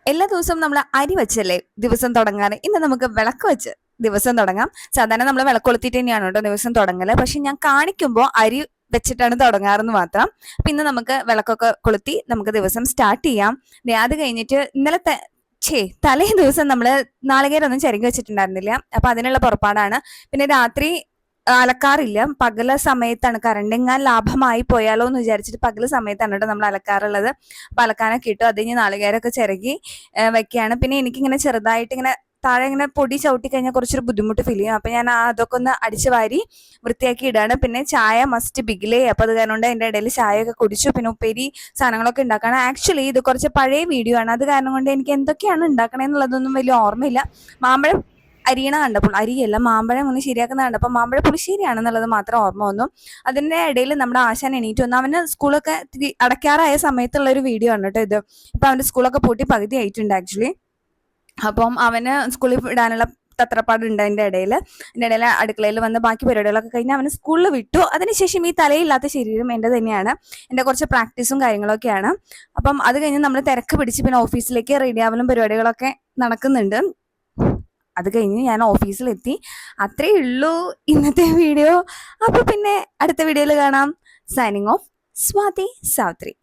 എല്ലാ ദിവസവും നമ്മൾ അരി വെച്ചല്ലേ ദിവസം തുടങ്ങാറ്. ഇന്ന് നമുക്ക് വിളക്ക് വെച്ച് ദിവസം തുടങ്ങാം. സാധാരണ നമ്മൾ വിളക്ക് കൊളുത്തിട്ട് തന്നെയാണ് കേട്ടോ ദിവസം തുടങ്ങല്. പക്ഷെ ഞാൻ കാണിക്കുമ്പോൾ അരി വെച്ചിട്ടാണ് തുടങ്ങാറെന്ന് മാത്രം. അപ്പൊ ഇന്ന് നമുക്ക് വിളക്കൊക്കെ കൊളുത്തി നമുക്ക് ദിവസം സ്റ്റാർട്ട് ചെയ്യാം. അത് കഴിഞ്ഞിട്ട് ഇന്നലത്തെ തലേ ദിവസം നമ്മള് നാളികേരൊന്നും ചിരകി വെച്ചിട്ടുണ്ടായിരുന്നില്ല. അപ്പൊ അതിനുള്ള പുറപ്പാടാണ്. പിന്നെ രാത്രി അലക്കാറില്ല. പകല സമയത്താണ് കറണ്ടെങ്ങാൻ ലാഭമായി പോയാലോ എന്ന് വിചാരിച്ചിട്ട് പകല സമയത്താണ് കേട്ടോ നമ്മൾ അലക്കാറുള്ളത്. അപ്പൊ അലക്കാനൊക്കെ ഇട്ടു. അത് കഴിഞ്ഞ് നാളികേരൊക്കെ ചിരകി വെക്കുകയാണ്. പിന്നെ എനിക്കിങ്ങനെ ചെറുതായിട്ട് ഇങ്ങനെ താഴെ ഇങ്ങനെ പൊടി ചവിട്ടി കഴിഞ്ഞാൽ കുറച്ചൊരു ബുദ്ധിമുട്ട് ഫീൽ ചെയ്യും. അപ്പൊ ഞാൻ അതൊക്കെ ഒന്ന് അടിച്ചു വാരി വൃത്തിയാക്കി ഇടാണ്. പിന്നെ ചായ മസ്റ്റ് ബിഗിലേ. അപ്പൊ അത് കാരണം കൊണ്ട് അതിന്റെ ഇടയിൽ ചായയൊക്കെ കുടിച്ചു. പിന്നെ ഉപ്പേരി സാധനങ്ങളൊക്കെ ഉണ്ടാക്കാണ്. ആക്ച്വലി ഇത് കുറച്ച് പഴയ വീഡിയോ ആണ്. അത് കാരണം കൊണ്ട് എനിക്ക് എന്തൊക്കെയാണ് ഉണ്ടാക്കണേന്നുള്ളതൊന്നും വലിയ ഓർമ്മയില്ല. മാമ്പഴം അരിയണ കണ്ടപ്പോൾ, അരിയല്ല മാമ്പഴം ഒന്ന് ശരിയാക്കുന്ന കണ്ടപ്പോൾ മാമ്പഴ പുളിശ്ശേരിയാണെന്നുള്ളത് മാത്രം ഓർമ്മ വന്നു. അതിന്റെ ഇടയിൽ നമ്മുടെ ആശാൻ എണീറ്റ് വന്നു. അവന് സ്കൂളൊക്കെ അടയ്ക്കാറായ സമയത്തുള്ള ഒരു വീഡിയോ ആണ് കേട്ടോ ഇത്. ഇപ്പൊ അവന്റെ സ്കൂളൊക്കെ പൂട്ടി പകുതി ആയിട്ടുണ്ട് ആക്ച്വലി. അപ്പം അവന് സ്കൂളിൽ വിടാനുള്ള തത്രപ്പാടുണ്ട്. അതിന്റെ ഇടയിൽ അടുക്കളയിൽ വന്ന് ബാക്കി പരിപാടികളൊക്കെ കഴിഞ്ഞ് അവന് സ്കൂളിൽ വിട്ടു. അതിനുശേഷം ഈ തലയില്ലാത്ത ശരീരം എൻ്റെ തന്നെയാണ്. എൻ്റെ കുറച്ച് പ്രാക്ടീസും കാര്യങ്ങളൊക്കെയാണ്. അപ്പം അത് കഴിഞ്ഞ് നമ്മൾ തിരക്ക് പിടിച്ച് പിന്നെ ഓഫീസിലേക്ക് റെഡി ആവലും പരിപാടികളൊക്കെ നടക്കുന്നുണ്ട്. അത് കഴിഞ്ഞ് ഞാൻ ഓഫീസിലെത്തി. അത്രയേ ഉള്ളൂ ഇന്നത്തെ വീഡിയോ. അപ്പൊ പിന്നെ അടുത്ത വീഡിയോയിൽ കാണാം. Signing off, Swathi Savitri.